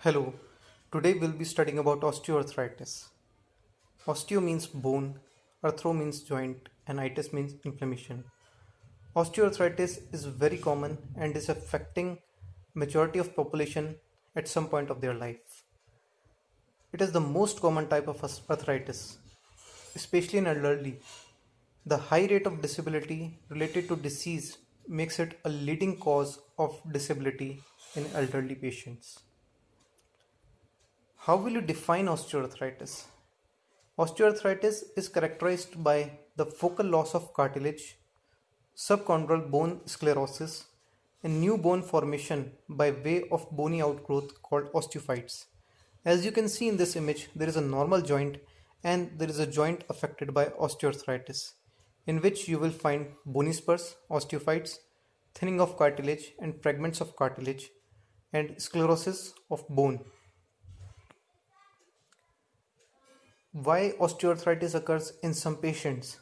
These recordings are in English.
Hello, today we'll be studying about osteoarthritis. Osteo means bone, arthro means joint, and itis means inflammation. Osteoarthritis is very common and is affecting majority of population at some point of their life. It is the most common type of arthritis, especially in elderly. The high rate of disability related to disease makes it a leading cause of disability in elderly patients. How will you define osteoarthritis? Osteoarthritis is characterized by the focal loss of cartilage, subchondral bone sclerosis, and new bone formation by way of bony outgrowth called osteophytes. As you can see in this image, there is a normal joint and there is a joint affected by osteoarthritis, in which you will find bony spurs, osteophytes, thinning of cartilage and fragments of cartilage, and sclerosis of bone. Why osteoarthritis occurs in some patients?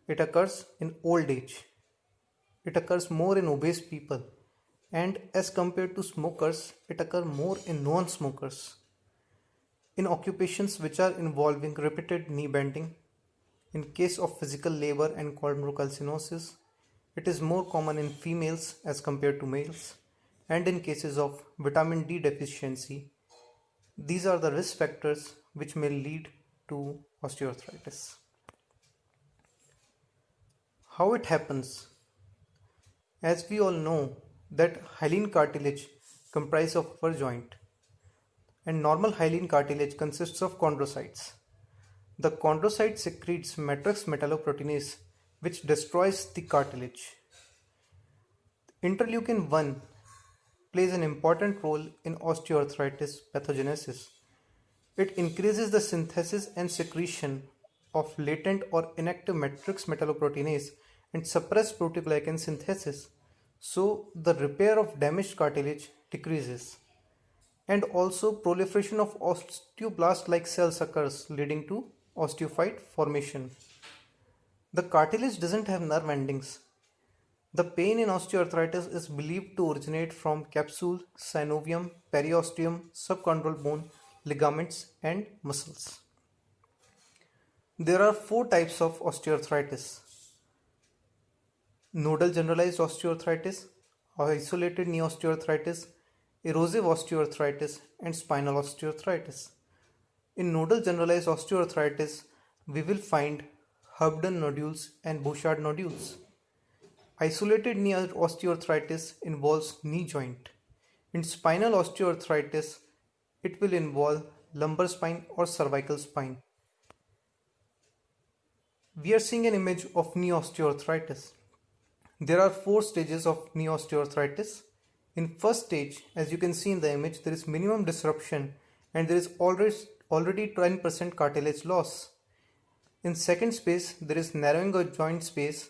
It occurs in old age. It occurs more in obese people, and as compared to smokers, it occurs more in non-smokers. In occupations which are involving repeated knee bending, in case of physical labor and chondrocalcinosis, it is more common in females as compared to males, and in cases of vitamin D deficiency. These are the risk factors which may lead to osteoarthritis. How it happens? As we all know that hyaline cartilage comprises of upper joint, and normal hyaline cartilage consists of chondrocytes. The chondrocyte secretes matrix metalloproteinase which destroys the cartilage. Interleukin 1 plays an important role in osteoarthritis pathogenesis. It increases the synthesis and secretion of latent or inactive matrix metalloproteinase and suppress proteoglycan synthesis, so the repair of damaged cartilage decreases. And also proliferation of osteoblast-like cells occurs, leading to osteophyte formation. The cartilage doesn't have nerve endings. The pain in osteoarthritis is believed to originate from capsule, synovium, periosteum, subchondral bone, ligaments, and muscles. There are four types of osteoarthritis: nodal generalized osteoarthritis, isolated knee osteoarthritis, erosive osteoarthritis, and spinal osteoarthritis. In nodal generalized osteoarthritis, we will find Hubden nodules and Bouchard nodules. Isolated knee osteoarthritis involves knee joint. In spinal osteoarthritis, it will involve lumbar spine or cervical spine. We are seeing an image of knee osteoarthritis. There are four stages of knee osteoarthritis. In first stage, as you can see in the image, there is minimum disruption and there is already 10% cartilage loss. In second space, there is narrowing of joint space.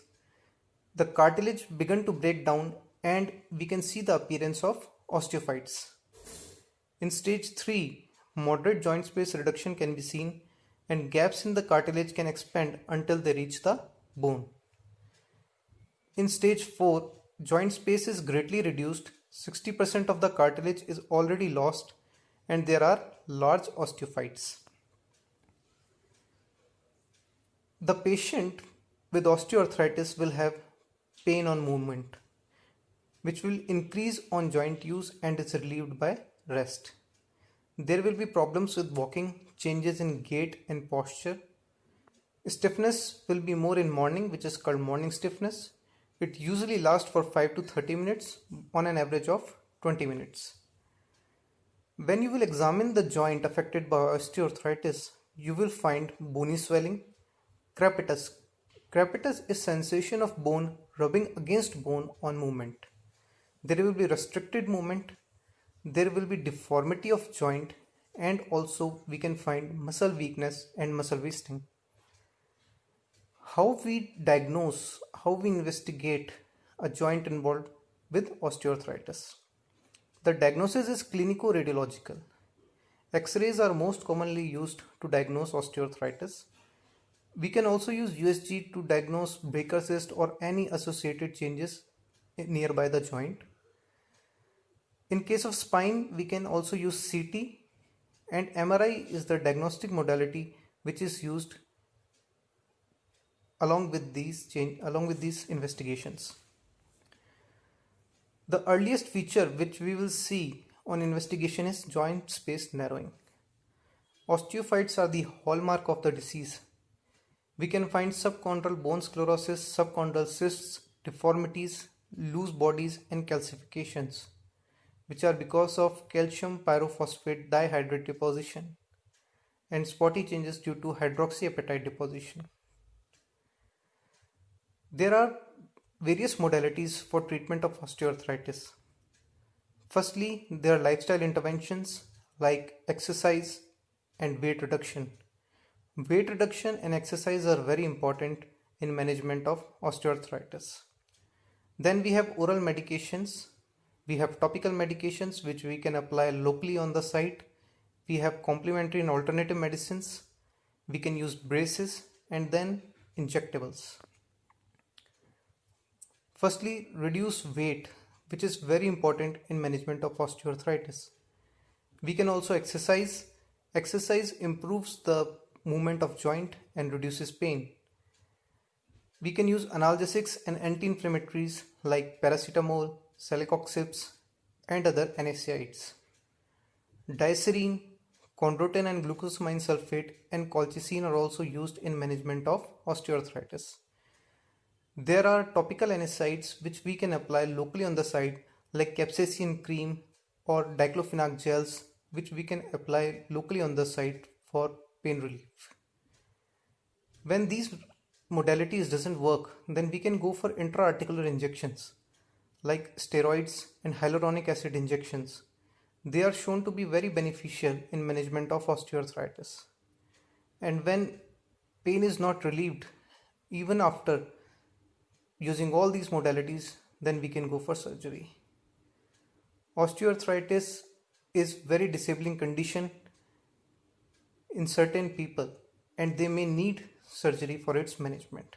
The cartilage began to break down and we can see the appearance of osteophytes. In stage 3, moderate joint space reduction can be seen and gaps in the cartilage can expand until they reach the bone. In stage 4, joint space is greatly reduced, 60% of the cartilage is already lost and there are large osteophytes. The patient with osteoarthritis will have pain on movement, which will increase on joint use and is relieved by rest. There will be problems with walking, changes in gait and posture. Stiffness will be more in morning, which is called morning stiffness. It usually lasts for 5 to 30 minutes on an average of 20 minutes. When you will examine the joint affected by osteoarthritis, you will find bony swelling, crepitus. Crepitus is sensation of bone rubbing against bone on movement. There will be restricted movement, there will be deformity of joint, and also we can find muscle weakness and muscle wasting. How we diagnose, how we investigate a joint involved with osteoarthritis. The diagnosis is clinico-radiological. X-rays are most commonly used to diagnose osteoarthritis. We can also use USG to diagnose breaker cyst or any associated changes nearby the joint. In case of spine, we can also use CT, and MRI is the diagnostic modality which is used along with these investigations. The earliest feature which we will see on investigation is joint space narrowing. Osteophytes are the hallmark of the disease. We can find subchondral bone sclerosis, subchondral cysts, deformities, loose bodies, and calcifications, which are because of calcium pyrophosphate dihydrate deposition and spotty changes due to hydroxyapatite deposition. There are various modalities for treatment of osteoarthritis. Firstly, there are lifestyle interventions like exercise and weight reduction. Weight reduction and exercise are very important in management of osteoarthritis. Then we have oral medications. We have topical medications which we can apply locally on the site. We have complementary and alternative medicines. We can use braces and then injectables. Firstly, reduce weight, which is very important in management of osteoarthritis. We can also exercise. Exercise improves the movement of joint and reduces pain. We can use analgesics and anti-inflammatories like paracetamol, celecoxibs, and other NSAIDs. Diacerine, chondroitin and glucosamine sulfate, and colchicine are also used in management of osteoarthritis. There are topical NSAIDs which we can apply locally on the site like capsaicin cream or diclofenac gels, which we can apply locally on the site for pain relief. When these modalities doesn't work, then we can go for intra-articular injections like steroids and hyaluronic acid injections. They are shown to be very beneficial in management of osteoarthritis. And when pain is not relieved, even after using all these modalities, then we can go for surgery. Osteoarthritis is very disabling condition in certain people and they may need surgery for its management.